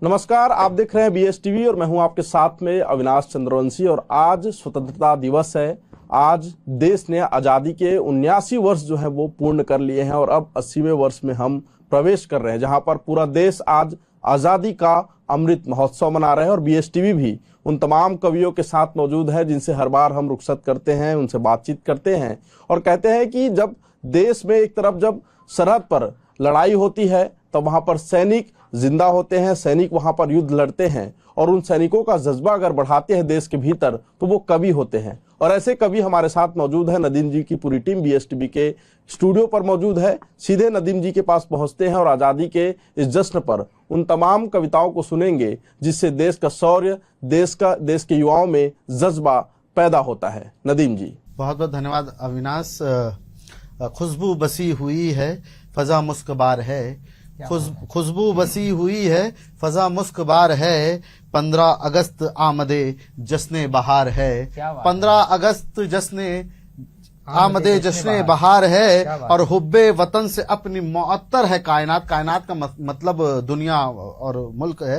नमस्कार, आप देख रहे हैं BSTV और मैं हूं आपके साथ में अविनाश चंद्रवंशी। और आज स्वतंत्रता दिवस है। आज देश ने आज़ादी के 79 वर्ष जो है वो पूर्ण कर लिए हैं और अब 80वें वर्ष में हम प्रवेश कर रहे हैं, जहां पर पूरा देश आज आज़ादी का अमृत महोत्सव मना रहे हैं। और BSTV भी उन तमाम कवियों के साथ मौजूद है जिनसे हर बार हम रुखसत करते हैं, उनसे बातचीत करते हैं और कहते हैं कि जब देश में एक तरफ जब सरहद पर लड़ाई होती है तो वहां पर सैनिक जिंदा होते हैं, सैनिक वहां पर युद्ध लड़ते हैं और उन सैनिकों का जज्बा अगर बढ़ाते हैं देश के भीतर तो वो कवि होते हैं। और ऐसे कवि हमारे साथ मौजूद है। नदीम जी की पूरी टीम BSTV के स्टूडियो पर मौजूद है। सीधे नदीम जी के पास पहुंचते हैं और आज़ादी के इस जश्न पर उन तमाम कविताओं को सुनेंगे जिससे देश का शौर्य, देश के युवाओं में जज्बा पैदा होता है। नदीम जी, बहुत बहुत धन्यवाद अविनाश। खुशबू बसी हुई है फजा मुस्कबार है, खुशबू बसी हुई है फजा मुस्कबार है, 15 अगस्त आमदे जश्ने बहार है, 15 अगस्त जश्ने आमदे जश्ने बहार है और हुब्बे वतन से अपनी मुअत्तर है कायनात। कायनात का मतलब दुनिया और मुल्क है।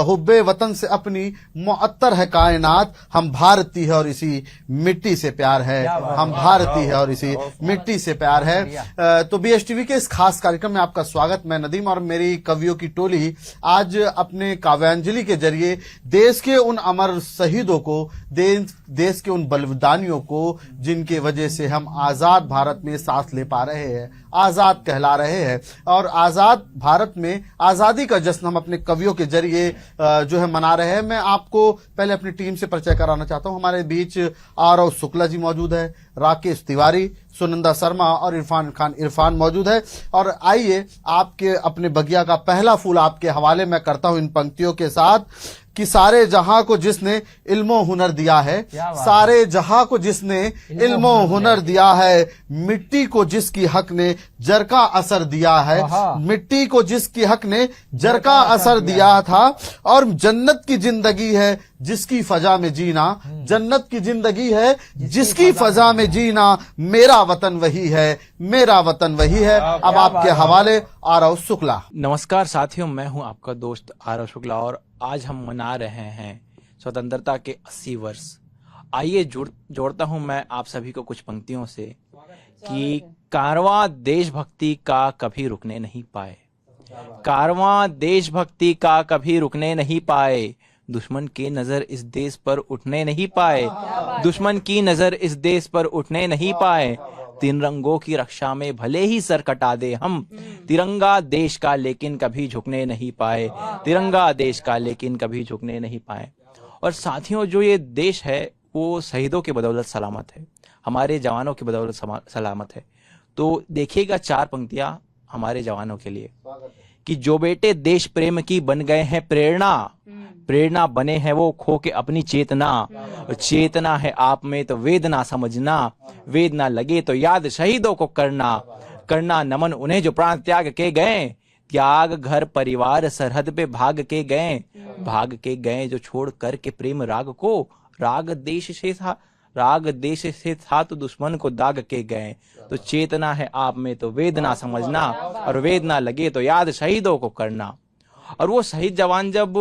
हुब्बे वतन से अपनी मुअत्तर है कायनात, हम भारतीय है और इसी मिट्टी से प्यार है, हम भारतीय है और इसी मिट्टी से प्यार है। तो BSTV के इस खास कार्यक्रम में आपका स्वागत। मैं नदीम और मेरी कवियों की टोली आज अपने काव्यांजलि के जरिए देश के उन अमर शहीदों को, देश के उन बलिदानियों को जिनके वजह से हम आजाद भारत में सांस ले पा रहे हैं, आजाद कहला रहे हैं और आजाद भारत में आजादी का जश्न हम अपने कवियों के जरिए जो है मना रहे हैं। मैं आपको पहले अपनी टीम से परिचय कराना चाहता हूं। हमारे बीच आरव शुक्ला जी मौजूद है, राकेश तिवारी, सुनंदा शर्मा और इरफान मौजूद है। और आइए आपके अपने बगिया का पहला फूल आपके हवाले मैं करता हूं इन पंक्तियों के साथ कि सारे जहां को जिसने इल्मो हुनर दिया है, सारे जहां को जिसने इल्मो हुनर दिया है, मिट्टी को जिसकी हक ने जर का असर दिया है, मिट्टी को जिसकी हक ने जर का असर दिया था। और जन्नत की जिंदगी है जिसकी फजा में जीना, जन्नत की जिंदगी है जिसकी फजा में जीना, मेरा वतन वही है, मेरा वतन वही है। अब आपके हवाले आरव शुक्ला। नमस्कार साथियों, मैं हूं आपका दोस्त आरव शुक्ला और आज हम मना रहे हैं स्वतंत्रता के 80 वर्ष। आइए जोड़ता हूं मैं आप सभी को कुछ पंक्तियों से कि कारवां देशभक्ति का कभी रुकने नहीं पाए, कारवां देशभक्ति का कभी रुकने नहीं पाए, दुश्मन की नजर इस देश पर उठने नहीं पाए, दुश्मन की नजर इस देश पर उठने नहीं पाए, तीन रंगों की रक्षा में भले ही सर कटा दे हम, तिरंगा देश का लेकिन कभी झुकने नहीं पाए, तिरंगा देश का लेकिन कभी झुकने नहीं पाए। और साथियों, जो ये देश है वो शहीदों के बदौलत सलामत है, हमारे जवानों की बदौलत सलामत है। तो देखिएगा 4 पंक्तियां हमारे जवानों के लिए कि जो बेटे देश प्रेम की बन गए हैं प्रेरणा, प्रेरणा बने हैं वो खो के अपनी चेतना, चेतना है आप में तो वेदना समझना, वेदना लगे तो याद शहीदों को करना, करना नमन उन्हें जो प्राण त्याग के गए, त्याग घर परिवार सरहद पे भाग के गए, भाग के गए जो छोड़ कर के प्रेम राग को, राग देश से था तो दुश्मन को दाग के गए। तो चेतना है आप में तो वेदना समझना और वेदना लगे तो याद शहीदों को करना। और वो शहीद जवान जब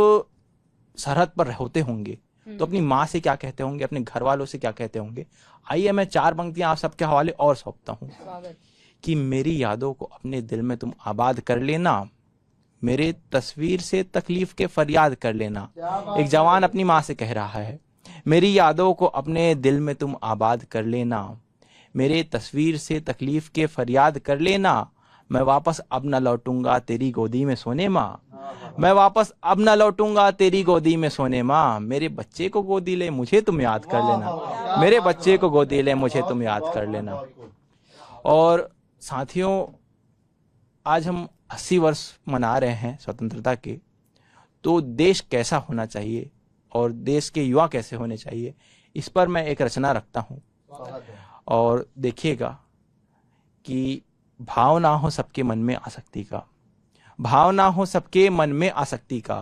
सरहद पर होते होंगे तो अपनी माँ से क्या कहते होंगे, अपने घर वालों से क्या कहते होंगे। आइए मैं 4 पंक्तियां आप सबके हवाले और सौंपता हूँ कि मेरी यादों को अपने दिल में तुम आबाद कर लेना, मेरे तस्वीर से तकलीफ के फरियाद कर लेना। एक जवान अपनी माँ से कह रहा है, मेरी यादों को अपने दिल में तुम आबाद कर लेना, मेरे तस्वीर से तकलीफ के फरियाद कर लेना, मैं वापस अब न लौटूंगा तेरी गोदी में सोने माँ, मैं वापस अब न लौटूंगा तेरी गोदी में सोने माँ, मेरे बच्चे को गोदी ले मुझे तुम याद कर लेना, मेरे बच्चे को गोदी ले मुझे तुम याद कर लेना। और साथियों, आज हम 80 वर्ष मना रहे हैं स्वतंत्रता के, तो देश कैसा होना चाहिए और देश के युवा कैसे होने चाहिए, इस पर मैं एक रचना रखता हूँ। और देखिएगा कि भावना हो सबके मन में आसक्ति का, भावना हो सबके मन में आसक्ति का,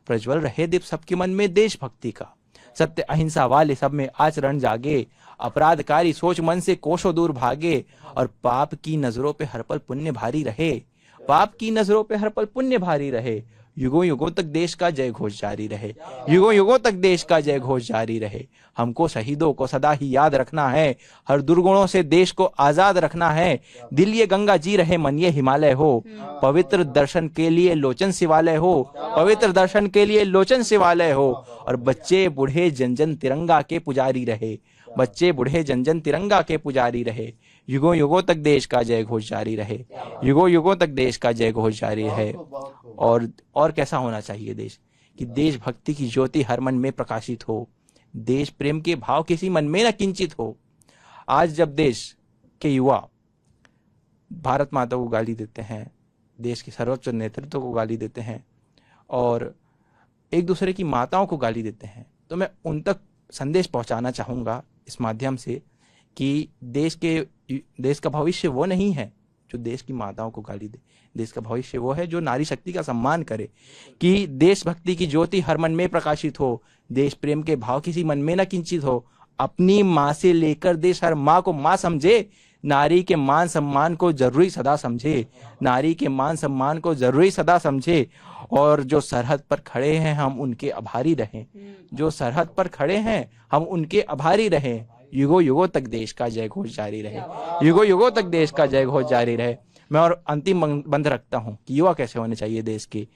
प्रज्वल रहे दीप सबके मन में देशभक्ति का, सत्य अहिंसा वाले सब में आचरण जागे, अपराधकारी सोच मन से कोसों दूर भागे, और पाप की नजरों पे हर पल पुण्य भारी रहे, पाप की नजरों पे हर पल पुण्य भारी रहे, युगों युगों तक देश का जय घोष जारी रहे, युगों युगों तक देश का जय घोष जारी रहे। हमको शहीदों को सदा ही याद रखना है, हर दुर्गुणों से देश को आजाद रखना है। दिल ये गंगा जी रहे, मन ये हिमालय हो, पवित्र दर्शन के लिए लोचन शिवालय हो, पवित्र दर्शन के लिए लोचन शिवालय हो। और बच्चे बूढ़े जन जन तिरंगा के पुजारी रहे, बच्चे बूढ़े जन जन तिरंगा के पुजारी रहे। युगों युगों तक देश का जय घोष जारी रहे, युगों युगों तक देश का जय घोष जारी रहे। और कैसा होना चाहिए देश, कि देशभक्ति की ज्योति हर मन में प्रकाशित हो, देश प्रेम के भाव किसी मन में न किंचित हो। आज जब देश के युवा भारत माता को गाली देते हैं, देश के सर्वोच्च नेतृत्व को गाली देते हैं और एक दूसरे की माताओं को गाली देते हैं, तो मैं उन तक संदेश पहुंचाना चाहूंगा इस माध्यम से कि देश का भविष्य वो नहीं है जो देश की माताओं को गाली दे। देश का भविष्य वो है जो नारी शक्ति का सम्मान करे, कि देशभक्ति की ज्योति हर मन में प्रकाशित हो, देश प्रेम के भाव किसी मन में न किंचित हो। अपनी माँ से लेकर देश हर माँ को माँ समझे, नारी के मान सम्मान को जरूरी सदा समझे, नारी के मान सम्मान को जरूरी सदा समझे। और जो सरहद पर खड़े हैं हम उनके आभारी रहें, जो सरहद पर खड़े हैं हम उनके आभारी रहें। युगों युगों तक देश का जय घोष जारी रहे, युगों युगों तक देश का जय घोष जारी रहे। मैं और अंतिम बंद रखता हूँ कि युवा कैसे होने चाहिए देश के,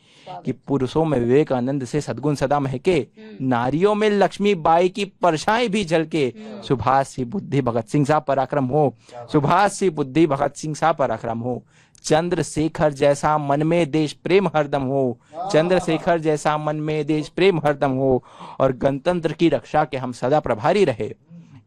कि पुरुषों में विवेकानंद से सद्गुण सदा महके, नारियों में लक्ष्मी बाई की परछाई भी झलके। सुभाष सी बुद्धि भगत सिंह सा पराक्रम हो, सुभाष सी बुद्धि भगत सिंह सा पराक्रम हो। चंद्रशेखर जैसा मन में देश प्रेम हरदम हो, चंद्रशेखर जैसा मन में देश प्रेम हरदम हो। और गणतंत्र की रक्षा के हम सदा प्रभारी रहे,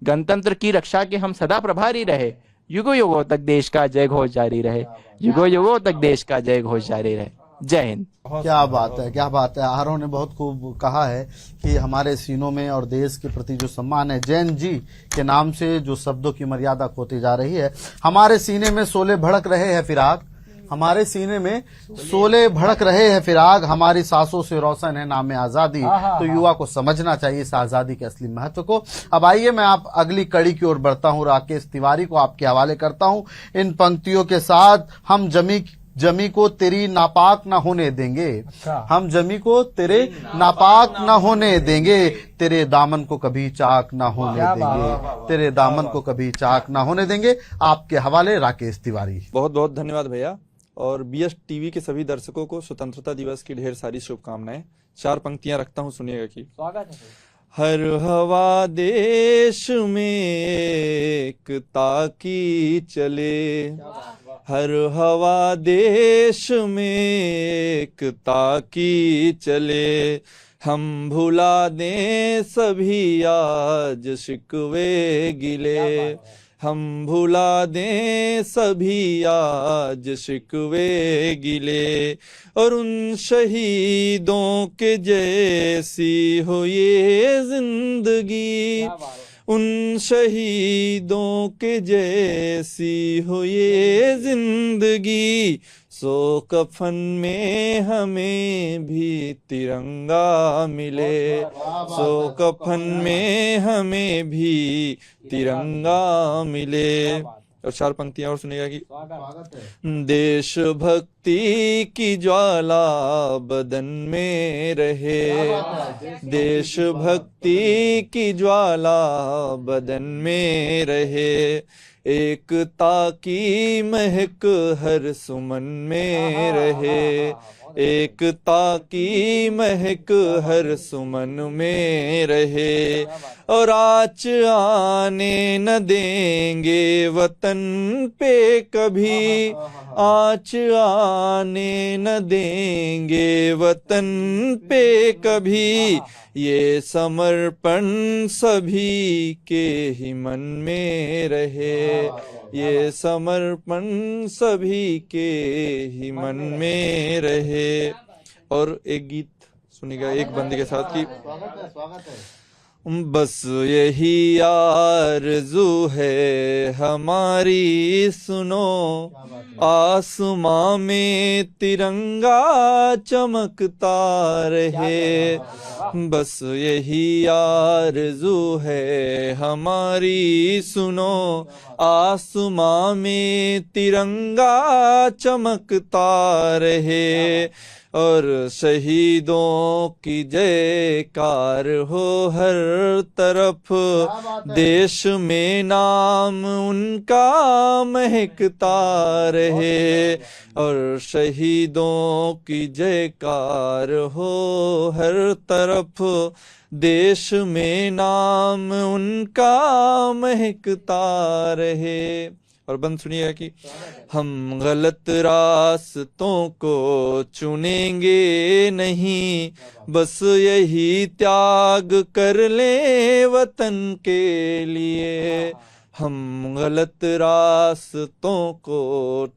गणतंत्र की रक्षा के हम सदा प्रभारी रहे। युगों युगों तक देश का जय घोष जारी रहे, युगों युगों तक देश का जय घोष जारी रहे। जय हिंद। क्या बात है, क्या बात है। आरोह ने बहुत खूब कहा है कि हमारे सीनों में और देश के प्रति जो सम्मान है, जैन जी के नाम से जो शब्दों की मर्यादा खोती जा रही है। हमारे सीने में शोले भड़क रहे हैं फिराक, हमारे सीने में शोले भड़क रहे हैं फिराक, हमारी सांसों से रोशन है नाम आजादी। तो युवा को समझना चाहिए इस आजादी के असली महत्व को। अब आइए मैं आप अगली कड़ी की ओर बढ़ता हूं, राकेश तिवारी को आपके हवाले करता हूं इन पंक्तियों के साथ। हम जमी को तेरी नापाक ना होने देंगे, हम जमी को तेरे नापाक ना होने देंगे, तेरे दामन को कभी चाक ना होने देंगे, तेरे दामन को कभी चाक ना होने देंगे। आपके हवाले राकेश तिवारी। बहुत बहुत धन्यवाद भैया। और बीएस टीवी के सभी दर्शकों को स्वतंत्रता दिवस की ढेर सारी शुभकामनाएं। 4 पंक्तियां रखता हूं, सुनिएगा कि स्वागत है। हर हवा देश में एकता की चले, हर हवा देश में एकता की चले, हम भुला दें सभी आज शिकवे गिले, हम भुला दें सभी आज शिकवे गिले। और उन शहीदों के जैसी हो ये जिंदगी, उन शहीदों के जैसी हो ये जिंदगी। सो कफन में हमें भी तिरंगा मिले, सो कफन में हमें भी तिरंगा मिले। और 4 पंक्तियां और सुनिएगा कि देशभक्ति की ज्वाला बदन में रहे, देशभक्ति की ज्वाला बदन में रहे, एकता की महक हर सुमन में रहे, एकता की महक हर सुमन में रहे। और आँच आने न देंगे वतन पे कभी, आँच आने न देंगे वतन पे कभी, ये समर्पण सभी के ही मन में रहे, ये समर्पण सभी के ही मन में रहे। और एक गीत सुनिएगा एक बंदे के साथ की बस यही आरज़ू है हमारी सुनो, आसमां में तिरंगा चमकता रहे, बस यही आरज़ू है हमारी सुनो, आसमां में तिरंगा चमकता रहे। और शहीदों की जयकार हो हर तरफ, देश में नाम उनका महकता रहे। और शहीदों की जयकार हो हर तरफ, देश में नाम उनका महकता रहे। और बंद सुनिएगा कि हम गलत रास्तों को चुनेंगे नहीं, बस यही त्याग कर ले वतन के लिए। हम गलत रास्तों को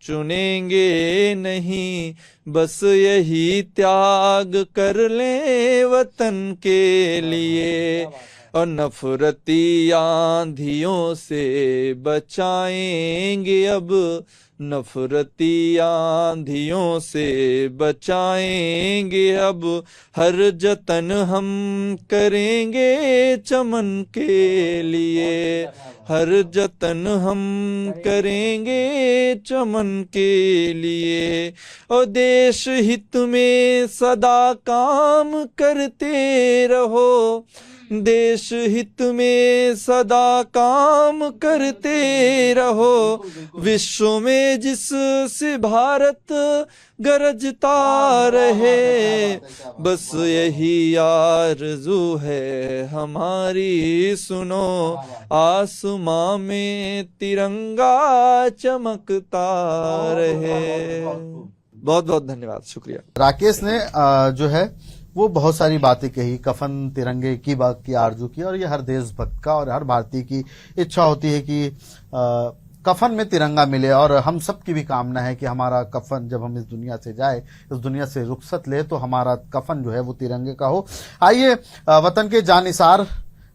चुनेंगे नहीं, बस यही त्याग कर ले वतन के लिए। और नफरती आंधियों से बचाएंगे अब, नफरती आंधियों से बचाएंगे अब। हर जतन हम करेंगे चमन के लिए, हर जतन हम करेंगे चमन के लिए। और देश हित में सदा काम करते रहो, देश हित में सदा काम करते रहो। विश्व में जिससे भारत गरजता रहे, बस यही आरज़ू है हमारी, सुनो आसमां में तिरंगा चमकता रहे। बहुत बहुत धन्यवाद, शुक्रिया। राकेश ने जो है वो बहुत सारी बातें कही, कफन तिरंगे की बात की, आरजू की, और ये हर देशभक्त का और हर भारतीय की इच्छा होती है कि कफन में तिरंगा मिले। और हम सबकी भी कामना है कि हमारा कफन जब हम इस दुनिया से जाए, इस दुनिया से रुखसत ले, तो हमारा कफन जो है वो तिरंगे का हो। आइए, वतन के जानिसार,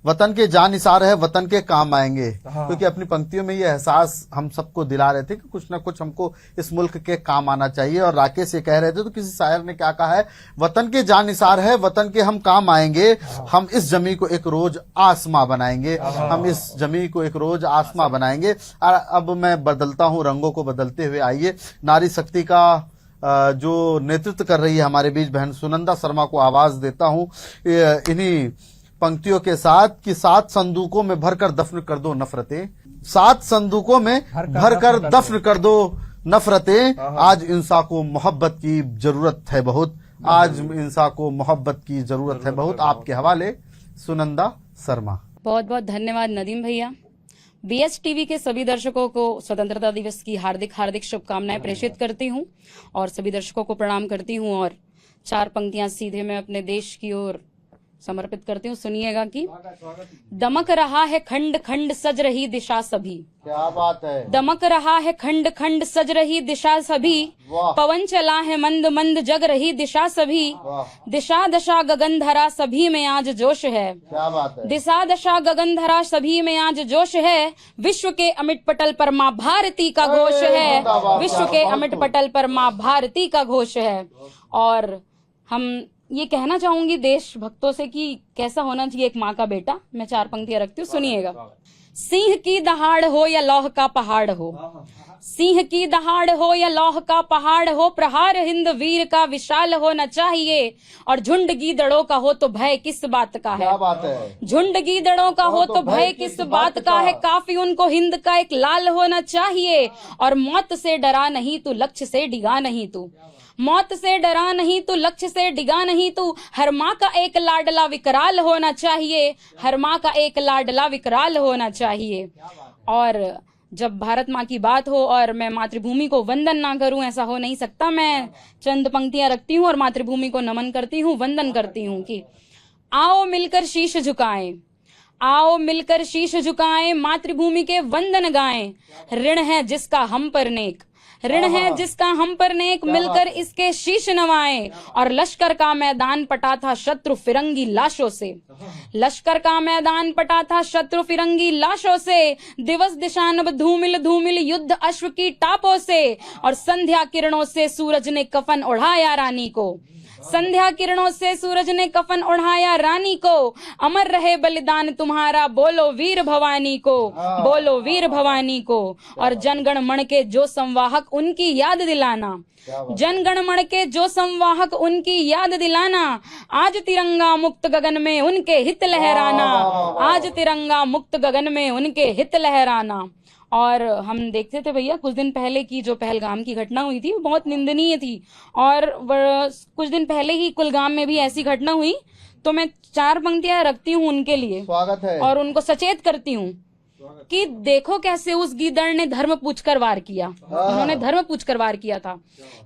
वतन के जानिसार है, वतन के काम आएंगे। क्योंकि अपनी पंक्तियों में ये एहसास हम सबको दिला रहे थे कि कुछ ना कुछ हमको इस मुल्क के काम आना चाहिए। और राकेश ये कह रहे थे, तो किसी शायर ने क्या कहा है, वतन के जानिसार है, वतन के हम काम आएंगे। हम इस जमी को एक रोज आसमां बनाएंगे, हम इस जमी को एक रोज आसमां बनाएंगे। और अब मैं बदलता हूं, रंगों को बदलते हुए आइए नारी शक्ति का जो नेतृत्व कर रही है हमारे बीच बहन सुनंदा शर्मा को आवाज देता हूं इन्हीं पंक्तियों के साथ कि 7 संदूकों में भरकर दफन कर दो नफरतें, 7 संदूकों में भरकर दफन कर दो नफरतें। आज इंसान को मोहब्बत की जरूरत है बहुत, आज इंसान को मोहब्बत की जरूरत है बहुत। आपके हवाले सुनंदा शर्मा। बहुत बहुत धन्यवाद नदीम भैया। बीएस टीवी के सभी दर्शकों को स्वतंत्रता दिवस की हार्दिक हार्दिक शुभकामनाएं प्रेषित करती हूं और सभी दर्शकों को प्रणाम करती हूं। और 4 पंक्तियां सीधे मैं अपने देश की ओर समर्पित करती हूँ। सुनिएगा कि दमक रहा है खंड खंड सज रही दिशा सभी, क्या बात है, दमक रहा है खंड खंड सज रही दिशा सभी, पवन चला है मंद मंद जग रही दिशा सभी, दिशा दशा गगन धरा सभी में आज जोश है, क्या बात है, दिशा दशा गगन धरा सभी में आज जोश है। विश्व के अमिट पटल पर माँ भारती का घोष है, विश्व के अमिट पटल पर माँ भारती का घोष है। और हम ये कहना चाहूंगी देशभक्तों से कि कैसा होना चाहिए एक माँ का बेटा। मैं 4 पंक्तियां रखती हूँ, सुनिएगा। सिंह की दहाड़ हो या लौह का पहाड़ हो, सिंह की दहाड़ हो या लौह का पहाड़ हो, प्रहार हिंद वीर का विशाल होना चाहिए। और झुंड गीदड़ों का हो तो भय किस बात का है, झुंड गीदड़ों का हो तो भय किस बात का है, काफी उनको हिंद का एक लाल होना चाहिए। और मौत से डरा नहीं तू, लक्ष्य से डिगा नहीं तू, मौत से डरा नहीं तू, लक्ष्य से डिगा नहीं तू। हर माँ का एक लाडला विकराल होना चाहिए, हर माँ का एक लाडला विकराल होना चाहिए। और जब भारत माँ की बात हो और मैं मातृभूमि को वंदन ना करूं, ऐसा हो नहीं सकता। मैं चंद पंक्तियां रखती हूं और मातृभूमि को नमन करती हूं, वंदन करती हूं कि आओ मिलकर शीश झुकाएं, आओ मिलकर शीश झुकाएं, मातृभूमि के वंदन गाएं। ऋण है जिसका हम पर नेक, ऋण है जिसका हम पर नेक, मिलकर इसके शीश नवाएं। और लश्कर का मैदान पटा था शत्रु फिरंगी लाशों से, लश्कर का मैदान पटा था शत्रु फिरंगी लाशों से। दिवस दिशानब धूमिल धूमिल युद्ध अश्व की टापों से, और संध्या किरणों से सूरज ने कफन ओढ़ाया रानी को, संध्या किरणों से सूरज ने कफन ओढ़ाया रानी को, अमर रहे बलिदान तुम्हारा, बोलो वीर भवानी को, बोलो वीर भवानी को। और जनगण मण के जो संवाहक उनकी याद दिलाना, जनगण मण के जो संवाहक उनकी याद दिलाना, आज तिरंगा मुक्त गगन में उनके हित लहराना, आज तिरंगा मुक्त गगन में उनके हित लहराना। और हम देखते थे भैया कुछ दिन पहले की जो पहलगाम की घटना हुई थी वो बहुत निंदनीय थी, और कुछ दिन पहले ही कुलगाम में भी ऐसी घटना हुई। तो मैं 4 पंक्तियां रखती हूँ उनके लिए, स्वागत है। और उनको सचेत करती हूँ कि देखो कैसे उस गीदड़ ने धर्म पूछकर वार किया। उन्होंने धर्म पूछकर वार किया था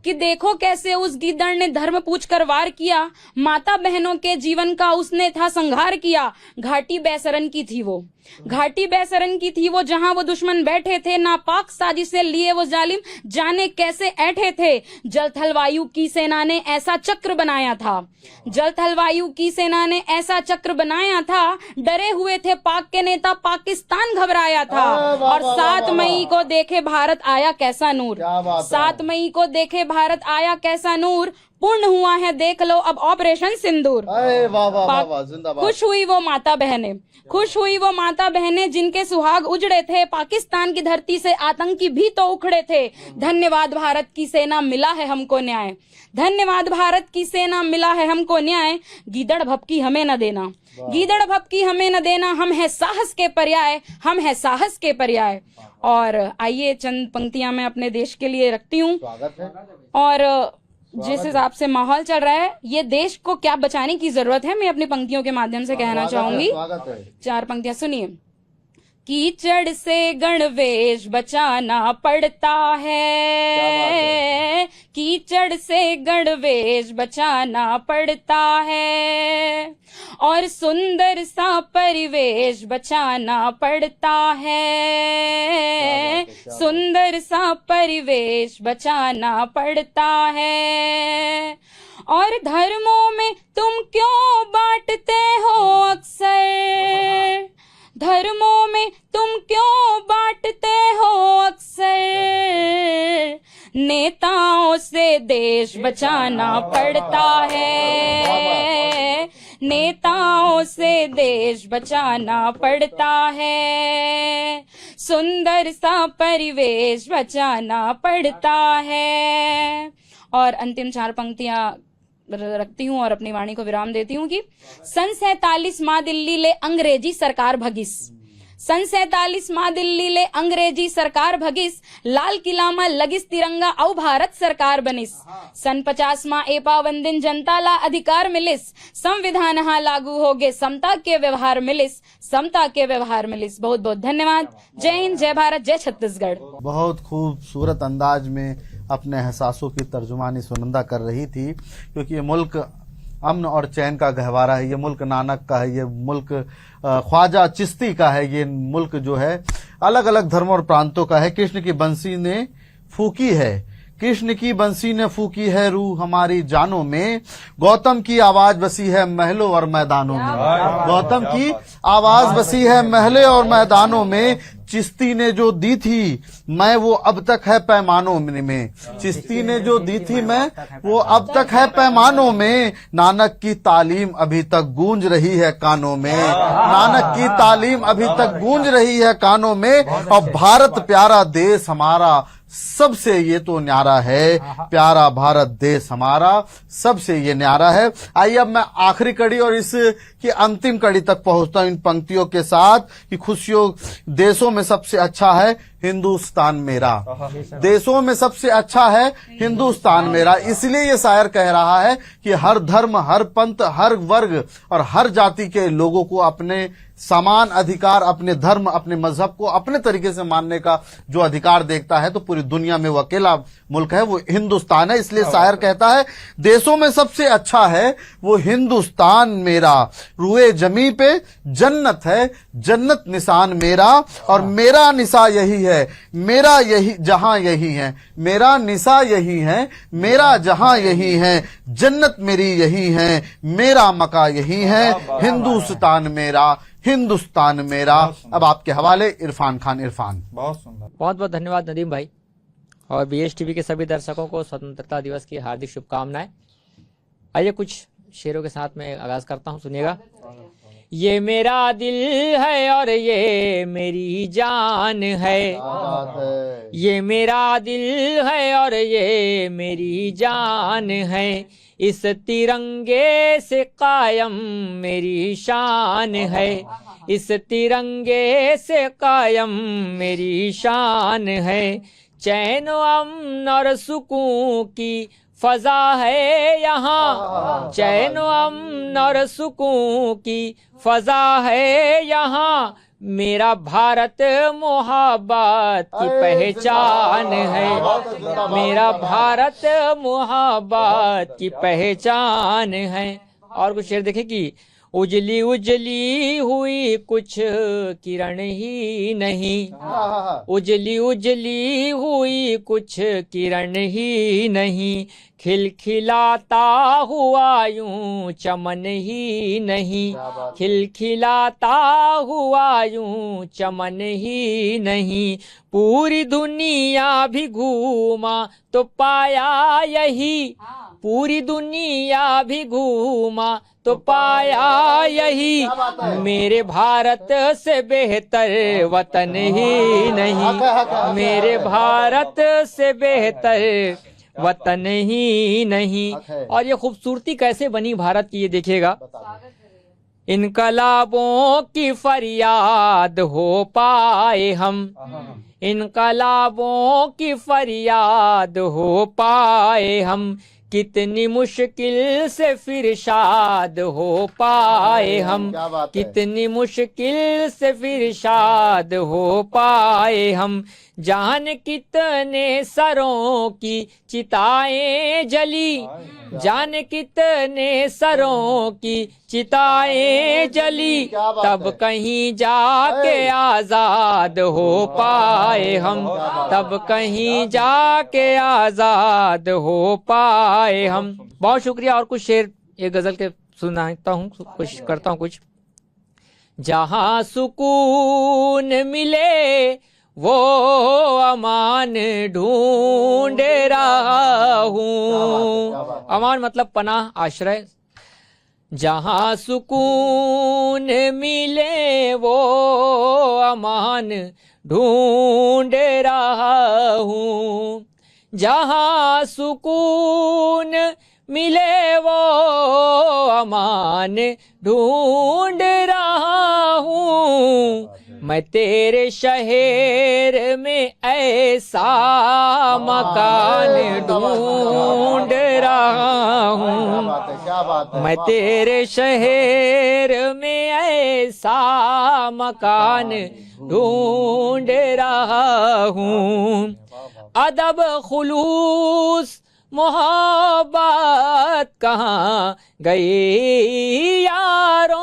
कि देखो कैसे उस गीदड़ ने धर्म पूछकर वार किया, माता बहनों के जीवन का उसने था संहार किया। घाटी बैसरन की थी वो, घाटी बैसरन की थी वो, जहां वो दुश्मन बैठे थे, नापाक साजिशें लिए वो जालिम जाने कैसे ऐठे थे। जल थल वायु की सेना ने ऐसा चक्र बनाया था, जल थल वायु की सेना ने ऐसा चक्र बनाया था। डरे हुए थे पाक के नेता, पाकिस्तान घबराया था। और 7 मई को देखे भारत आया कैसा नूर, 7 मई को देखे भारत आया कैसा नूर। पूर्ण हुआ है देख लो अब ऑपरेशन सिंदूर। खुश हुई वो माता बहने, खुश हुई वो माता बहने, जिनके सुहाग उजड़े थे। पाकिस्तान की धरती से आतंकी भी तो उखड़े थे। धन्यवाद भारत की सेना, मिला है हमको न्याय। धन्यवाद भारत की सेना, मिला है हमको न्याय। गीदड़ भपकी हमें न देना, गीदड़ भपकी हमें न देना, हम है साहस के पर्याय, हम है साहस के पर्याय। और आइए चंद पंक्तियां मैं अपने देश के लिए रखती हूँ। और जिस हिसाब से माहौल चल रहा है, ये देश को क्या बचाने की जरूरत है, मैं अपनी पंक्तियों के माध्यम से कहना चाहूंगी। 4 पंक्तियां सुनिए। कीचड़ से गणवेश बचाना पड़ता है, कीचड़ से गणवेश बचाना पड़ता है, और सुंदर सा परिवेश बचाना पड़ता है, सुंदर सा परिवेश बचाना पड़ता है। और धर्मों में तुम क्यों बांटते हो अक्सर, धर्मों में तुम क्यों बांटते हो अक्सर, नेताओं से देश बचाना पड़ता है, नेताओं से देश बचाना पड़ता है, सुंदर सा परिवेश बचाना पड़ता है। और अंतिम 4 पंक्तियां रखती हूँ और अपनी वाणी को विराम देती हूँ कि सन 47 माँ दिल्ली ले अंग्रेजी सरकार भगिस, सन 47 माँ दिल्ली ले अंग्रेजी सरकार भगिस, लाल किला में लगिस तिरंगा औ भारत सरकार बनिस। सन 50 माँ ए पावन दिन जनता ला अधिकार मिलिस, संविधान हा लागू होगे समता के व्यवहार मिलिस, समता के व्यवहार मिलिस। बहुत बहुत धन्यवाद। जय हिंद, जय भारत, जय छत्तीसगढ़। बहुत खूबसूरत अंदाज में अपने एहसासों की तर्जुमानी सुनंदा कर रही थी, क्योंकि ये मुल्क अमन और चैन का गहवारा है, ये मुल्क नानक का है, ये मुल्क ख्वाजा चिश्ती का है, ये मुल्क जो है अलग अलग धर्मों और प्रांतों का है। कृष्ण की बंसी ने फूकी है, कृष्ण की बंसी ने फूकी है रूह हमारी जानों में, गौतम की आवाज बसी है महलों और मैदानों में, गौतम की आवाज बसी है महलों और मैदानों में, चिश्ती ने जो दी थी मैं वो अब तक है पैमानों में, चिश्ती ने जो दी थी मैं वो अब तक है पैमानों में, नानक की तालीम अभी तक गूंज रही है कानों में, नानक की तालीम अभी तक गूंज रही है कानों में। और भारत प्यारा देश हमारा सबसे ये तो न्यारा है, प्यारा भारत देश हमारा सबसे ये न्यारा है। आइए अब मैं आखिरी कड़ी और इस की अंतिम कड़ी तक पहुंचता हूं इन पंक्तियों के साथ कि खुशियों देशों में सबसे अच्छा है हिंदुस्तान मेरा, देशों में सबसे अच्छा है हिंदुस्तान मेरा। इसलिए ये शायर कह रहा है कि हर धर्म, हर पंथ, हर वर्ग और हर जाति के लोगों को अपने समान अधिकार, अपने धर्म, अपने मजहब को अपने तरीके से मानने का जो अधिकार देखता है, तो पूरी दुनिया में वो अकेला मुल्क है, वो हिंदुस्तान है। इसलिए शायर कहता है देशों में सबसे अच्छा है वो हिंदुस्तान मेरा, रुए जमी पे जन्नत है, जन्नत निशान मेरा, और मेरा निशा यही है, मेरा यही जहां यही है, मेरा निशा यही है, मेरा जहां यही है, जन्नत मेरी यही है, मेरा मका यही है, हिंदुस्तान मेरा, हिंदुस्तान मेरा। अब आपके हवाले इरफान खान। इरफान। बहुत सुंदर, बहुत बहुत धन्यवाद नदीम भाई, और BS टीवी के सभी दर्शकों को स्वतंत्रता दिवस की हार्दिक शुभकामनाएं। आइए कुछ शेरों के साथ में आगाज करता हूँ, सुनिएगा। ये मेरा दिल है और ये मेरी जान है, ये मेरा दिल है और ये मेरी जान है, इस तिरंगे से कायम मेरी शान है, इस तिरंगे से कायम मेरी शान है। चैन अमन और सुकून की फजा है यहाँ, चैन अमन और सुकून की फजा है यहाँ, मेरा भारत मोहब्बत की पहचान है, मेरा भारत मोहब्बत की पहचान है। और कुछ शेर देखे कि उजली उजली हुई कुछ किरण ही नहीं, उजली उजली हुई कुछ किरण ही नहीं, खिलखिलाता हुआ यूं चमन ही नहीं, खिलखिलाता हुआ यूं चमन ही नहीं, पूरी दुनिया भी घूमा तो पाया यही, पूरी दुनिया भी घूमा तो पाया यही, मेरे भारत से बेहतर वतन ही नहीं, मेरे भारत से बेहतर वतन ही नहीं। और ये खूबसूरती कैसे बनी भारत की, ये देखिएगा। इनकलाबों की फरियाद हो पाए हम, इनकलाबों की फरियाद हो पाए हम, कितनी मुश्किल से फिर शाद हो पाए हम, कितनी मुश्किल से फिर शाद हो पाए हम, जान कितने सरों की चिताएं जली, जान कितने सरों की चिताएं जली, तब कहीं जाके आजाद हो पाए हम, तब कहीं जाके आजाद हो पाए हम। बहुत शुक्रिया। और कुछ शेर एक गजल के सुनाता हूँ, कुछ करता हूँ कुछ। जहाँ सुकून मिले वो अमान ढूंढ रहा हूँ, अमान मतलब पनाह, आश्रय। जहाँ सुकून मिले वो अमान ढूंढ रहा हूँ, जहाँ सुकून मिले वो अमान ढूंढ रहा हूँ, मैं तेरे शहर में ऐसा मकान ढूंढ रहा हूँ, मैं तेरे शहर में ऐसा मकान ढूंढ रहा हूँ, अदब खुलूस मोहब्बत कहाँ गई यारों,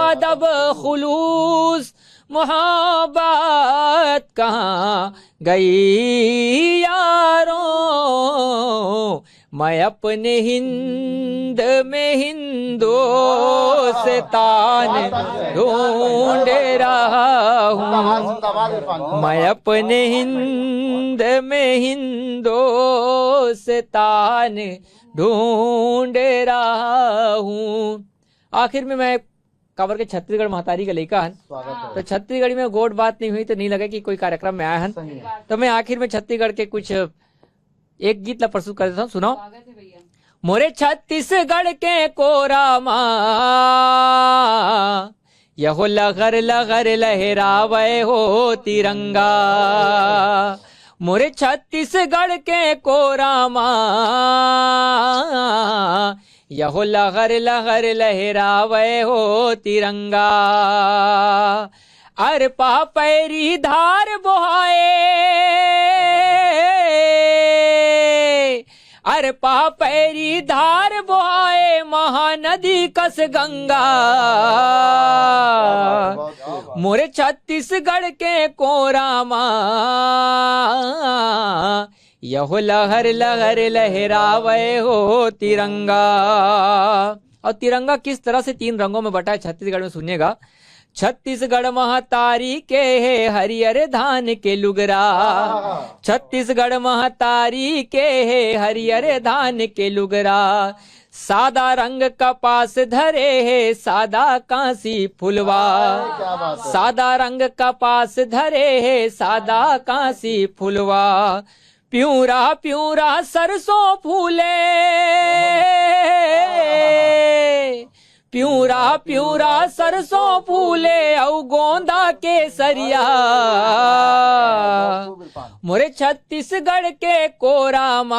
अदब खुलूस मोहब्बत कहाँ गई यारों, मैं अपने हिंद में हिंदोस्तान ढूंढ रहा हूँ, मैं अपने हिंद में हिंदोस्तान ढूंढ रहा हूँ। आखिर में मैं काबर के छत्तीसगढ़ महतारी का लड़का हन, तो छत्तीसगढ़ी में गोट बात नहीं हुई तो नहीं लगा कि कोई कार्यक्रम में आया हन, तो मैं आखिर में छत्तीसगढ़ के कुछ एक गीत ला प्रस्तुत कर देता हूँ, सुनाओ। मोरे छत्तीसगढ़ के कोरा माँ यहो लगर लगर लहरावे हो तिरंगा, मोरे छत्तीसगढ़ के कोरा माँ यहो लगर लगर लहरावे हो तिरंगा, अर पापैरी धार बोहाए, अरे पापैरी धार बोहाए महानदी कस गंगा, मोरे छत्तीसगढ़ के कोरा माँ यहो लहर लहर लहरावे हो तिरंगा। और तिरंगा किस तरह से तीन रंगों में बटा है छत्तीसगढ़ में, सुनिएगा। छत्तीसगढ़ महतारी के है हरियर धान के लुगरा, छत्तीसगढ़ महतारी के है हरियर धान के लुगरा, सादा रंग कपास धरे है सादा कांसी फुलवा, सादा रंग कपास धरे है सादा कांसी फुलवा, प्यूरा प्यूरा सरसों फूले, प्यूरा प्यूरा सरसों फूले औ गोंदा के सरिया, मोरे छत्तीसगढ़ के कोरा माँ,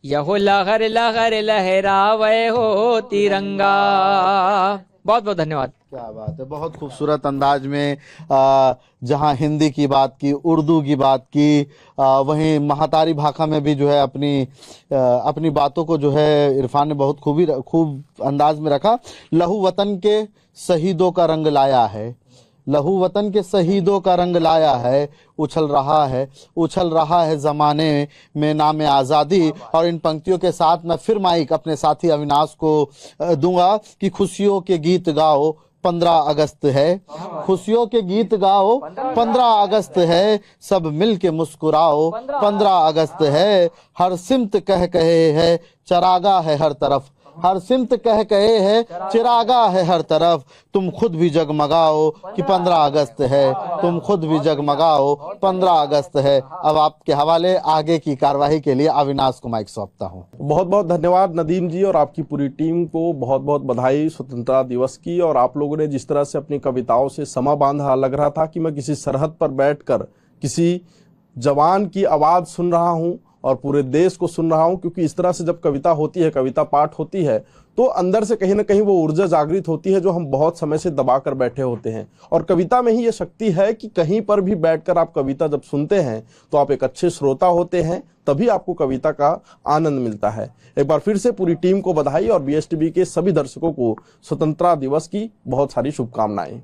यहो लहर लहर लहरावे हो तिरंगा। बहुत बहुत धन्यवाद। क्या बात है, बहुत खूबसूरत अंदाज में जहां हिंदी की बात की, उर्दू की बात की, वहीं महातारी भाषा में भी जो है अपनी बातों को जो है इरफान ने बहुत खूब अंदाज में रखा। लहू वतन के शहीदों का रंग लाया है, लहू वतन के शहीदों का रंग लाया है, उछल रहा है जमाने में नाम आज़ादी। और इन पंक्तियों के साथ मैं फिर माइक अपने साथी अविनाश को दूंगा कि खुशियों के गीत गाओ 15 अगस्त है, खुशियों के गीत गाओ 15 अगस्त है, सब मिल के मुस्कुराओ 15 अगस्त है, हर सिमत कह कहे है चरागा है हर तरफ, हर सिमत कह कहे है चिरागा है हर तरफ, तुम खुद भी जगमगाओ कि 15 अगस्त है, तुम खुद भी जगमगाओ 15 अगस्त है। अब आपके हवाले आगे की कार्यवाही के लिए अविनाश को माइक सौंपता हूँ। बहुत बहुत धन्यवाद नदीम जी और आपकी पूरी टीम को बहुत बहुत बधाई स्वतंत्रता दिवस की। और आप लोगों ने जिस तरह से अपनी कविताओं से समा बांधा, लग रहा था कि मैं किसी सरहद पर बैठकर किसी जवान की आवाज सुन रहा हूँ और पूरे देश को सुन रहा हूं। क्योंकि इस तरह से जब कविता होती है, कविता पाठ होती है, तो अंदर से कहीं ना कहीं वो ऊर्जा जागृत होती है जो हम बहुत समय से दबा कर बैठे होते हैं। और कविता में ही ये शक्ति है कि कहीं पर भी बैठकर आप कविता जब सुनते हैं तो आप एक अच्छे श्रोता होते हैं, तभी आपको कविता का आनंद मिलता है। एक बार फिर से पूरी टीम को बधाई और BSTV के सभी दर्शकों को स्वतंत्रता दिवस की बहुत सारी शुभकामनाएं।